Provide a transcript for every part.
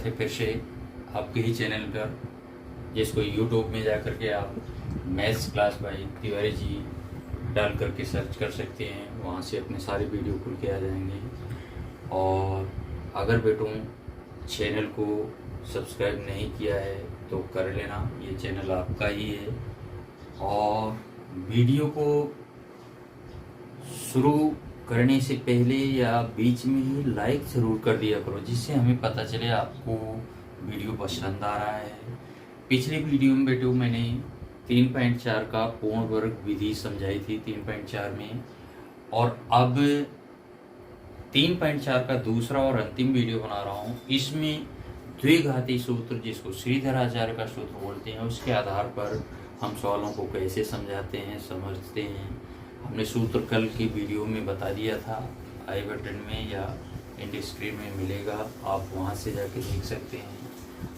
के फिर से आपके ही चैनल पर, जिसको यूट्यूब में जा कर के आप maths class by Tiwari ji डाल करके सर्च कर सकते हैं। वहाँ से अपने सारे वीडियो खुल के आ जाएंगे। और अगर बेटों चैनल को सब्सक्राइब नहीं किया है तो कर लेना, ये चैनल आपका ही है। और वीडियो को शुरू करने से पहले या बीच में ही लाइक ज़रूर कर दिया करो, जिससे हमें पता चले आपको वीडियो पसंद आ रहा है। पिछले वीडियो में बेटो मैंने 3.4 का पूर्ण वर्ग विधि समझाई थी 3.4 में, और अब 3.4 का दूसरा और अंतिम वीडियो बना रहा हूँ। इसमें द्विघाती सूत्र, जिसको श्रीधर आचार्य का सूत्र बोलते हैं, उसके आधार पर हम सवालों को कैसे समझाते हैं, समझते हैं। हमने सूत्र कल के वीडियो में बता दिया था, आई बटन में या एंड स्क्रीन में मिलेगा, आप वहां से जाके देख सकते हैं।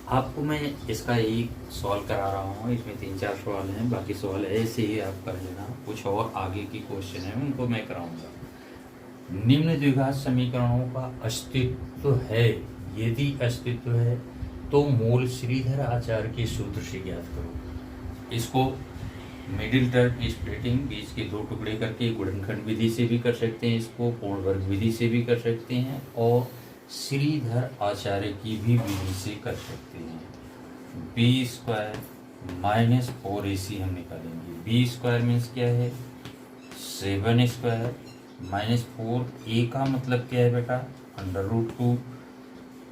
आपको मैं इसका एक सवाल करा रहा हूँ, इसमें 3-4 सवाल हैं, बाकी सवाल ऐसे ही आप कर लेना। कुछ और आगे की क्वेश्चन है उनको मैं कराऊंगा। निम्न द्विघात समीकरणों का अस्तित्व है, यदि अस्तित्व है तो मूल श्रीधर आचार्य के सूत्र से ज्ञात करो। इसको मिडिल टर्म की स्प्लिटिंग, बीच के 2 टुकड़े करके गुणनखंड विधि से भी कर सकते हैं, इसको पूर्ण वर्ग विधि से भी कर सकते हैं, और श्रीधर आचार्य की भी विधि से कर सकते हैं। b² - 4ac हम निकालेंगे। b² मीन्स क्या है 7² -4, a का मतलब क्या है बेटा √2,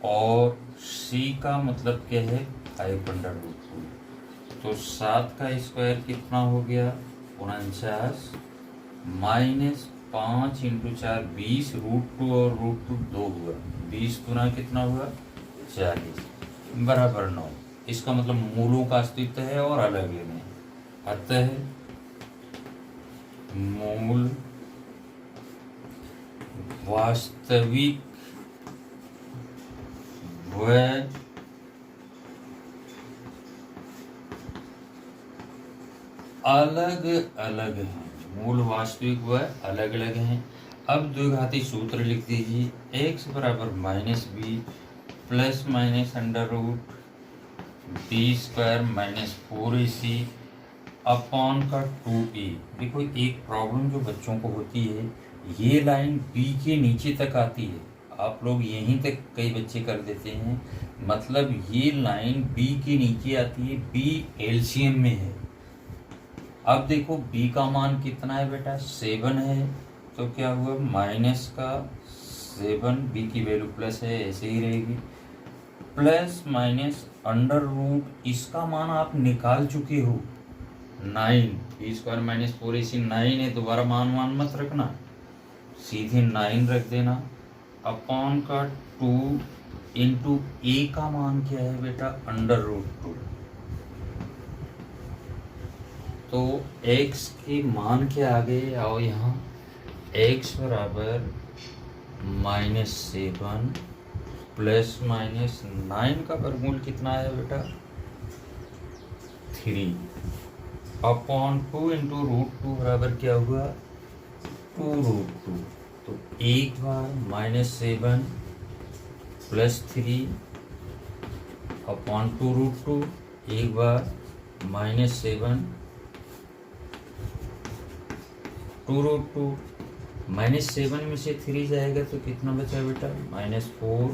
और c का मतलब क्या है 5√2। तो 7 का स्क्वायर कितना हो गया 49, -5 × 4 20, √2 और √2 2 हुआ, 20 गुना कितना हुआ 40 बराबर 9। इसका मतलब मूलों का अस्तित्व है और अलग लेने, अतः मूल वास्तविक व अलग अलग हैं, मूल वास्तविक व अलग अलग हैं। अब द्विघाती सूत्र लिख दीजिए, x बराबर -b plus minus √b² - 4ac upon का 2a। देखो एक प्रॉब्लम जो बच्चों को होती है, ये लाइन b के नीचे तक आती है, आप लोग यहीं तक कई बच्चे कर देते हैं, मतलब ये लाइन b के नीचे आती है, b एलसीएम में है। अब देखो b का मान कितना है बेटा 7 है, तो क्या हुआ माइनस का 7, b की वैल्यू प्लस है ऐसे ही रहेगी, प्लस माइनस √, इसका मान आप निकाल चुके हो 9, b² - 4ac 9 है, दोबारा मान मत रखना, सीधे 9 रख देना, अपॉन का 2 × a का मान क्या है बेटा √2। तो x के मान क्या आ गए, आओ यहाँ x बराबर -7 प्लस माइनस 9 का वर्गमूल कितना है बेटा 3, अपॉन 2 × √2 बराबर क्या हुआ 2√2। तो एक बार -7 प्लस 3 अपॉन 2√2, एक बार -7 2√2, -7 में से 3 जाएगा तो कितना बचा बेटा -4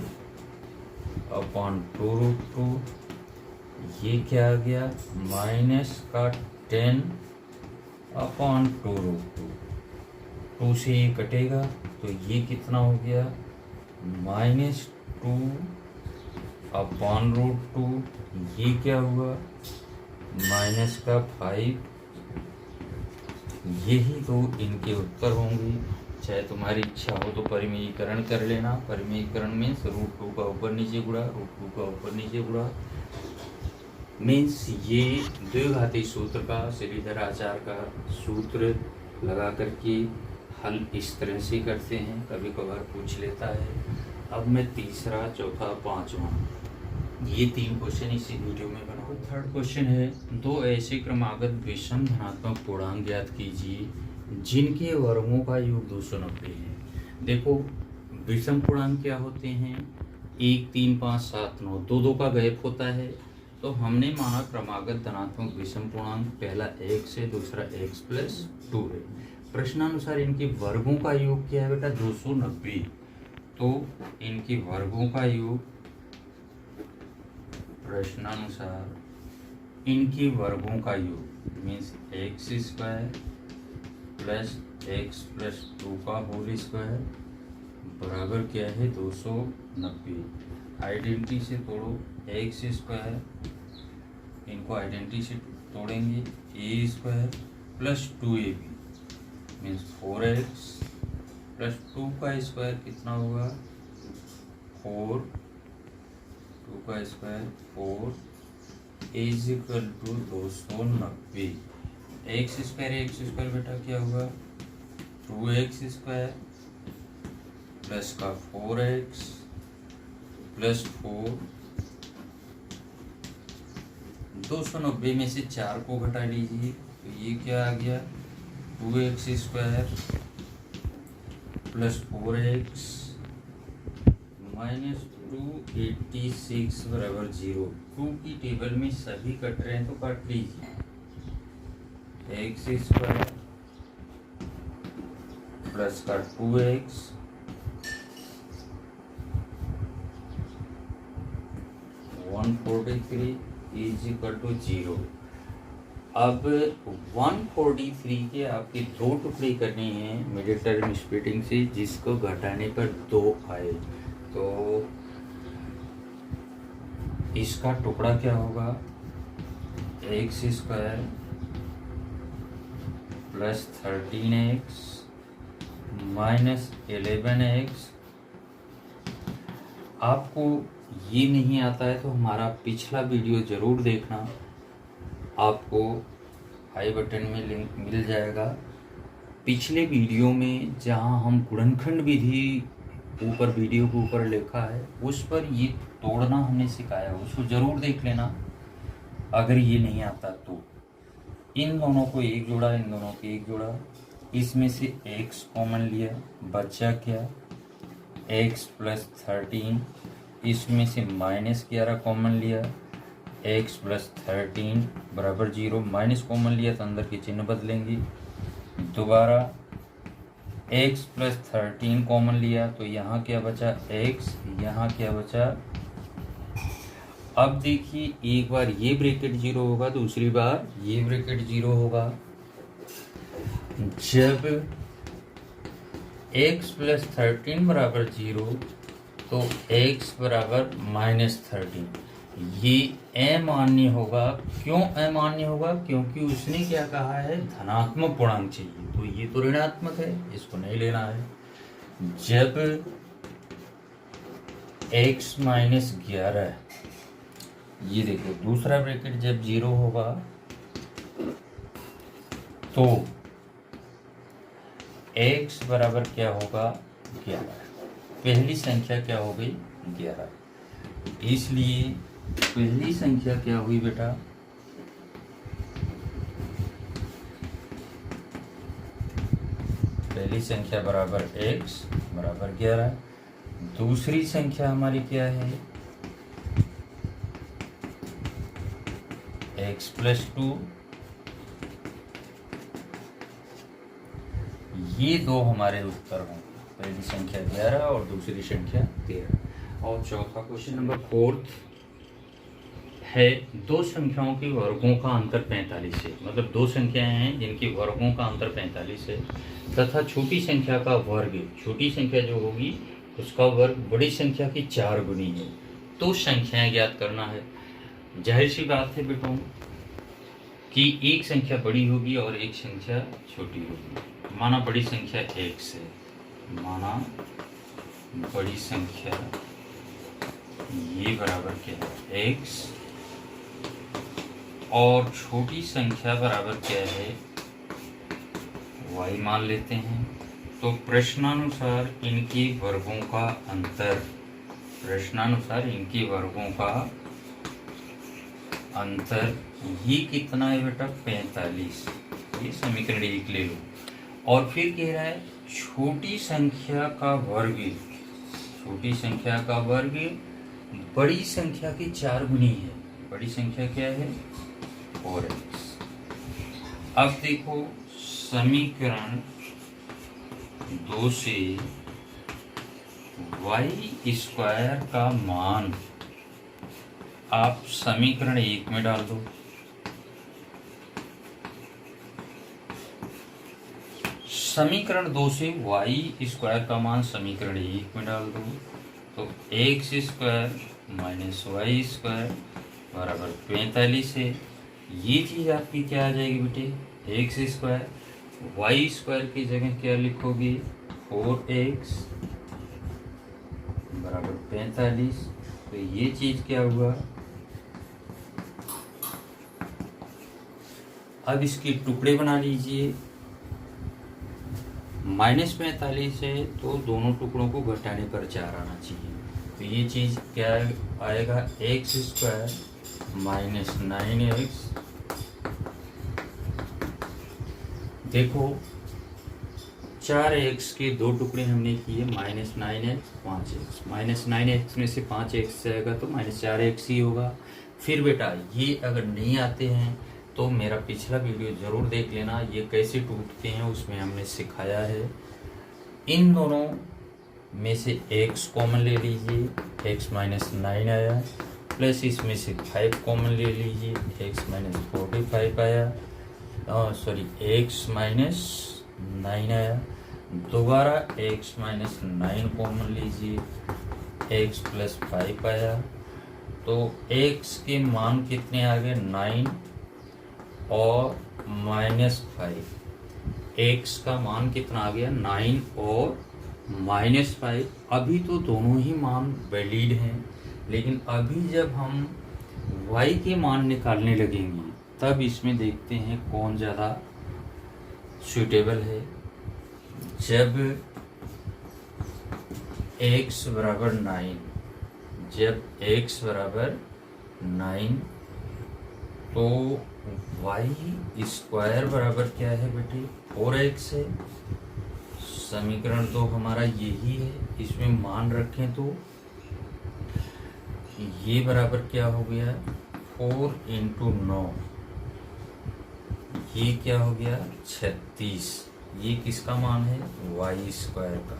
अपॉन 2√2, ये क्या आ गया -10 अपॉन 2√2, 2 से ये कटेगा तो ये कितना हो गया -2 अपॉन √2, ये क्या हुआ -5। यही तो इनके उत्तर होंगे। चाहे तुम्हारी इच्छा हो तो परिमेयीकरण कर लेना। परिमेयीकरण मीन्स √2 का ऊपर नीचे गुणा, √2 का ऊपर नीचे गुणा, मीन्स ये द्विघाती सूत्र का श्रीधर आचार्य का सूत्र लगा करके हल इस तरह से करते हैं, कभी कभार पूछ लेता है। अब मैं तीसरा, चौथा, पांचवा, ये 3 क्वेश्चन इसी वीडियो में बनाऊँ। थर्ड क्वेश्चन है, 2 ऐसे क्रमागत विषम धनात्मक पूर्णांक ज्ञात कीजिए जिनके वर्गों का योग 290 है। देखो विषम पूर्णांक क्या होते हैं, 1 3 5 7 9 दो दो का गैप होता है। तो हमने माना क्रमागत धनात्मक विषम पूर्णांक पहला x है, दूसरा x प्लस 2 है। प्रश्नानुसार इनके वर्गों का योग क्या है बेटा? 290। तो इनके वर्गों का योग, प्रश्नानुसार इनके वर्गों का योग means x square plus x plus 2 का होल स्क्वायर बराबर क्या है? 290। आइडेंटिटी से तोड़ो, एक्स स्क्वायर, इनको आइडेंटिटी से तोड़ेंगे, a square plus 2ab means 4x plus 2 का स्क्वायर कितना होगा? 4, 2 का square 4 is equal to 290। X square बेटा क्या होगा? 2x स्क्वायर प्लस का 4x प्लस 4, 290 में से 4 को घटा लीजिए तो ये क्या आ गया? 2x square plus 4x minus 286 बराबर 0। 2 की टेबल में सभी कट रहे हैं तो काट लीजिए। एक्स स्क्वायर प्लस का 2x 143 इज इक्वल टू 0। अब 143 के आपके दो टुकड़े करने हैं मिडिल टर्म स्प्लिटिंग से, जिसको घटाने पर 2 आए। तो इसका टुकड़ा क्या होगा? X square plus 13x minus 11x। आपको ये नहीं आता है तो हमारा पिछला वीडियो ज़रूर देखना, आपको आई बटन में लिंक मिल जाएगा। पिछले वीडियो में जहां हम गुणनखंड विधि ऊपर वीडियो के ऊपर लिखा है उस पर ये तोड़ना हमने सिखाया, उसको ज़रूर देख लेना अगर ये नहीं आता तो। इन दोनों को एक जोड़ा, इन दोनों को एक जोड़ा, इसमें से x कॉमन लिया, बचा क्या? x प्लस 13, इसमें से माइनस 11 कॉमन लिया, x प्लस 13 बराबर 0, माइनस कॉमन लिया तो अंदर के चिन्ह बदलेंगे। दोबारा x प्लस 13 कॉमन लिया तो यहाँ क्या बचा? x, यहाँ क्या बचा? अब देखिए, एक बार ये ब्रैकेट 0 होगा, दूसरी बार ये ब्रैकेट 0 होगा। जब x प्लस 13 बराबर 0 तो x बराबर माइनस 13। ये अमान्य होगा। क्यों अमान्य होगा? क्योंकि उसने क्या कहा है? धनात्मक पूर्णांक चाहिए, तो ये तो ऋणात्मक है, इसको नहीं लेना है। जब x माइनस 11, ये देखो दूसरा ब्रैकेट जब 0 होगा तो x बराबर क्या होगा? 11। पहली संख्या क्या हो गई? 11। इसलिए पहली संख्या क्या हुई बेटा? पहली संख्या बराबर x बराबर 11। दूसरी संख्या हमारी क्या है? x plus 2। ये दो हमारे उत्तर होंगे, पहली संख्या 11 और दूसरी संख्या 13। और चौथा क्वेश्चन नंबर 4 है, दो संख्याओं के वर्गों का अंतर 45 है। मतलब दो संख्याएं हैं जिनके वर्गों का अंतर 45 है तथा छोटी संख्या का वर्ग, छोटी संख्या जो होगी उसका वर्ग बड़ी संख्या की 4 गुनी है। तो संख्याएं ज्ञात करना है। जाहिर सी बात है बेटों कि एक संख्या बड़ी होगी और एक संख्या छोटी होगी। माना बड़ी संख्या x है, माना बड़ी संख्या ये बराबर क्या है? x, और छोटी संख्या बराबर क्या है? y मान लेते हैं। तो प्रश्नानुसार इनके वर्गों का अंतर, प्रश्नानुसार इनके वर्गों का अंतर ये कितना है बेटा? 45। ये समीकरण 1 ले लो। और फिर कह रहा है छोटी संख्या का वर्ग, छोटी संख्या का वर्ग बड़ी संख्या की 4 गुनी है। बड़ी संख्या क्या है? 4x। अब देखो समीकरण 2 से y² का मान आप समीकरण 1 में डाल दो। समीकरण 2 से y² का मान समीकरण 1 में डाल दो तो x² माइनस y² बराबर 45 है। ये चीज़ आपकी क्या आ जाएगी बेटे? x² y² की जगह क्या लिखोगे? 4x बराबर 45। तो ये चीज़ क्या हुआ? अब इसके टुकड़े बना लीजिए। -45 है तो दोनों टुकड़ों को घटाने पर 4 आना चाहिए। तो ये चीज़ क्या आएगा? x² minus 9x। देखो 4x के दो टुकड़े हमने किए, -9x 5x। -9x में से 5x जाएगा तो -4x ही होगा। फिर बेटा ये अगर नहीं आते हैं तो मेरा पिछला वीडियो ज़रूर देख लेना, ये कैसे टूटते हैं उसमें हमने सिखाया है। इन दोनों में से x कॉमन ले लीजिए, x माइनस 9 आया, प्लस इसमें से 5 कॉमन ले लीजिए, x माइनस 45 आया, सॉरी x माइनस 9 आया। दोबारा x माइनस 9 कॉमन लीजिए, x प्लस 5 आया। तो x के मान कितने आ गए? 9 और -5। x का मान कितना आ गया? 9 और -5। अभी तो दोनों ही मान वैलिड हैं, लेकिन अभी जब हम y के मान निकालने लगेंगे तब इसमें देखते हैं कौन ज़्यादा सुटेबल है। जब x बराबर 9, जब x बराबर 9 तो y² बराबर क्या है बेटे? 4x है। समीकरण तो हमारा यही है, इसमें मान रखें तो ये बराबर क्या हो गया? 4 × 9, ये क्या हो गया? 36। ये किसका मान है? y² का।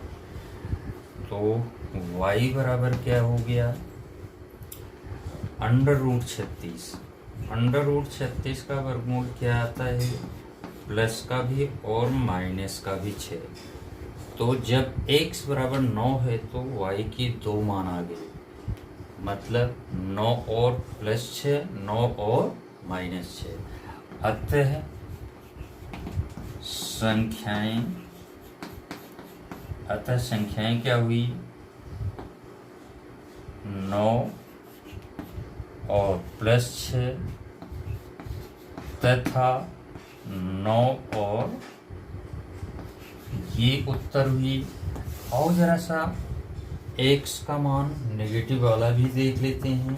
तो y बराबर क्या हो गया? √36। √36 का वर्गमूल क्या आता है? प्लस का भी और माइनस का भी 6। तो जब x बराबर 9 है तो y के 2 मान आ गए, मतलब 9 और प्लस 6, 9 और -6। अतः संख्याएं क्या हुई? 9 और प्लस 6 तथा 9 और ये उत्तर हुई। और जरा सा x का मान नेगेटिव वाला भी देख लेते हैं।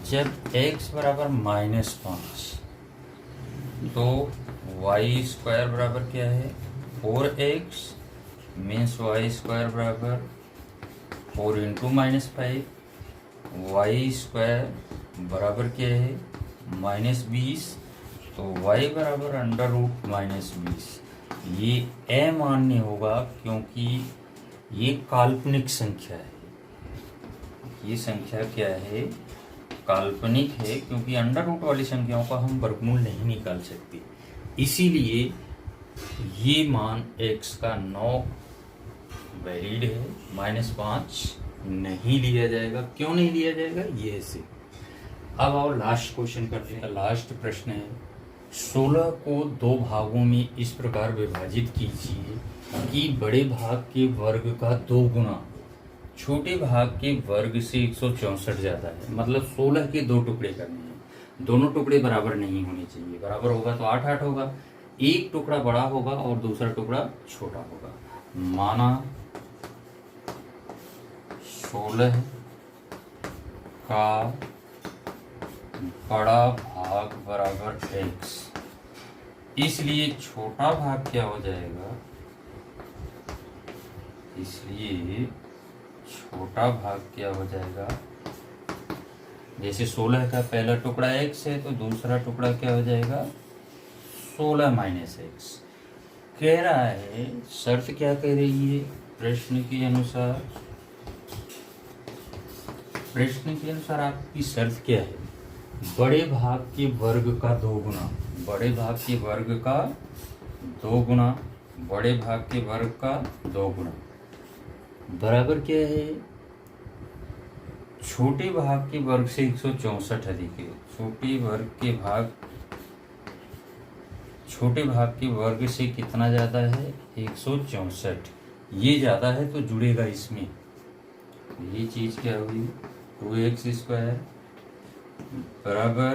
जब x बराबर -5 तो y² बराबर क्या है? 4x मीन्स y² बराबर 4 × -5। y² बराबर क्या है? -20। तो y बराबर √-20। ये अमान्य होगा क्योंकि ये काल्पनिक संख्या है। ये संख्या क्या है? काल्पनिक है, क्योंकि अंडर रूट वाली संख्याओं का हम वर्गमूल नहीं निकाल सकते। इसीलिए ये मान x का 9 वैलिड है, -5 नहीं लिया जाएगा। क्यों नहीं लिया जाएगा? ये से। अब और लास्ट क्वेश्चन करते हैं। लास्ट प्रश्न है, 16 को 2 भागों में इस प्रकार विभाजित कीजिए कि बड़े भाग के वर्ग का 2 गुना छोटे भाग के वर्ग से 164 ज़्यादा है। मतलब 16 के 2 टुकड़े करने हैं, दोनों टुकड़े बराबर नहीं होने चाहिए। बराबर होगा तो 8-8 होगा, एक टुकड़ा बड़ा होगा और दूसरा टुकड़ा छोटा होगा। माना 16 का बड़ा भाग बराबर x, इसलिए छोटा भाग क्या हो जाएगा? इसलिए छोटा भाग क्या हो जाएगा, जैसे 16 का पहला टुकड़ा x है तो दूसरा टुकड़ा क्या हो जाएगा 16 माइनस एक्स। कह रहा है, शर्त क्या कह रही है प्रश्न के अनुसार, आपकी शर्त क्या है, बड़े भाग के वर्ग का 2 गुना, बड़े भाग के वर्ग का 2 गुना, बड़े भाग के वर्ग का 2 गुना बराबर क्या है, छोटे भाग के वर्ग से 164 अधिक है। छोटे भाग के वर्ग से कितना ज़्यादा है 164, ये ज़्यादा है तो जुड़ेगा इसमें। ये चीज़ क्या हुई 2x² बराबर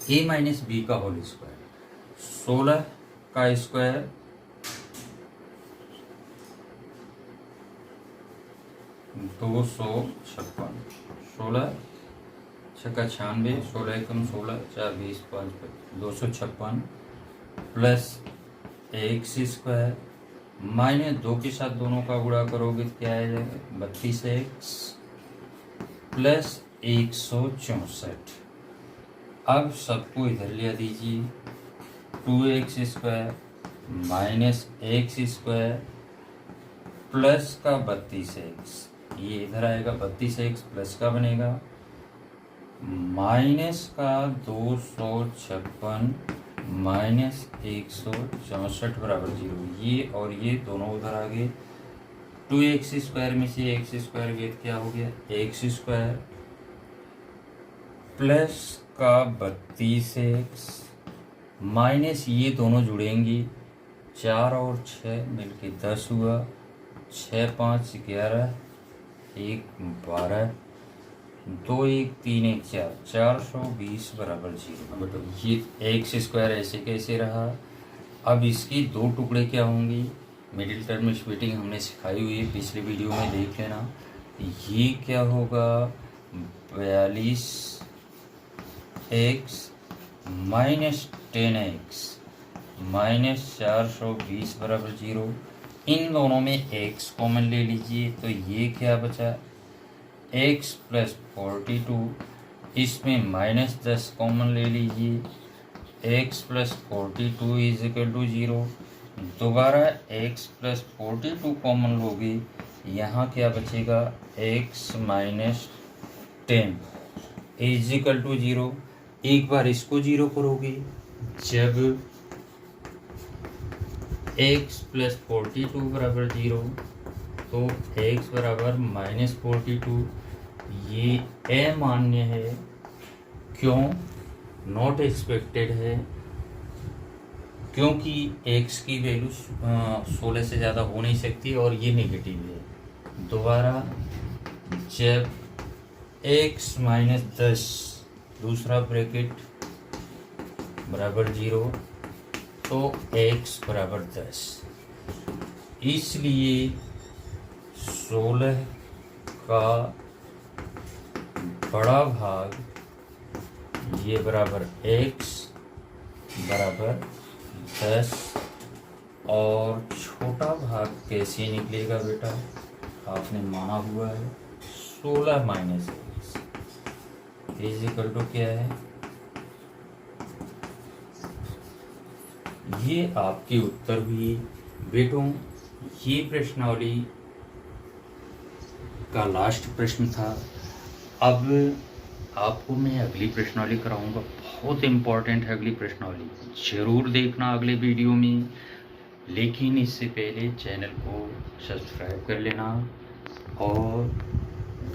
a माइनस बी का होल स्क्वायर, 16 का स्क्वायर 256, 16 छक्का 96, 16 एकम 16, 4 20 5 256 प्लस x² माइनस 2 के साथ दोनों का गुणा करोगे तो क्या आ जाएगा 32x प्लस 164। अब सबको इधर ले दीजिए, 2x² माइनस x² प्लस का 32x, ये इधर आएगा 32x प्लस का बनेगा माइनस का 256 माइनस 164 बराबर 0। ये और ये दोनों उधर आ गए, 2x² में से x² गया क्या हो गया x² प्लस का 32x माइनस ये दोनों जुड़ेंगी, 4 और 6 मिलके 10 हुआ, 6 5 11 1 12 2 1 3 1 4, 420 बराबर 0। बेटा ये x² ऐसे कैसे रहा। अब इसकी 2 टुकड़े क्या होंगी, मिडिल टर्म स्प्लिटिंग हमने सिखाई हुई है, पिछले वीडियो में देख लेना। ये क्या होगा 42x माइनस 10x माइनस 420 बराबर 0। इन दोनों में x कॉमन ले लीजिए तो ये क्या बचा x प्लस 42, इसमें माइनस 10 कॉमन ले लीजिए, x plus 42 is equal to 0। दोबारा x प्लस 42 कॉमन लोगे, यहाँ क्या बचेगा x minus 10 is equal to 0। एक बार इसको 0 करोगे, जब x प्लस 42 बराबर 0 तो x बराबर माइनस 42, ये अमान्य है, क्यों नॉट एक्सपेक्टेड है, क्योंकि x की वैल्यू 16 से ज़्यादा हो नहीं सकती और ये नेगेटिव है। दोबारा जब x माइनस 10 दूसरा ब्रैकेट बराबर 0 तो x बराबर 10, इसलिए 16 का बड़ा भाग ये बराबर x बराबर 10 और छोटा भाग कैसे निकलेगा बेटा, आपने माना हुआ है 16 minus x is equal to क्या है, ये आपके उत्तर हुई बेटों। ये प्रश्नावली का लास्ट प्रश्न था। अब आपको मैं अगली प्रश्नावली कराऊंगा, बहुत इम्पोर्टेंट है अगली प्रश्नावली, जरूर देखना अगले वीडियो में। लेकिन इससे पहले चैनल को सब्सक्राइब कर लेना और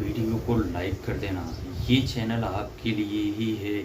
वीडियो को लाइक कर देना। ये चैनल आपके लिए ही है।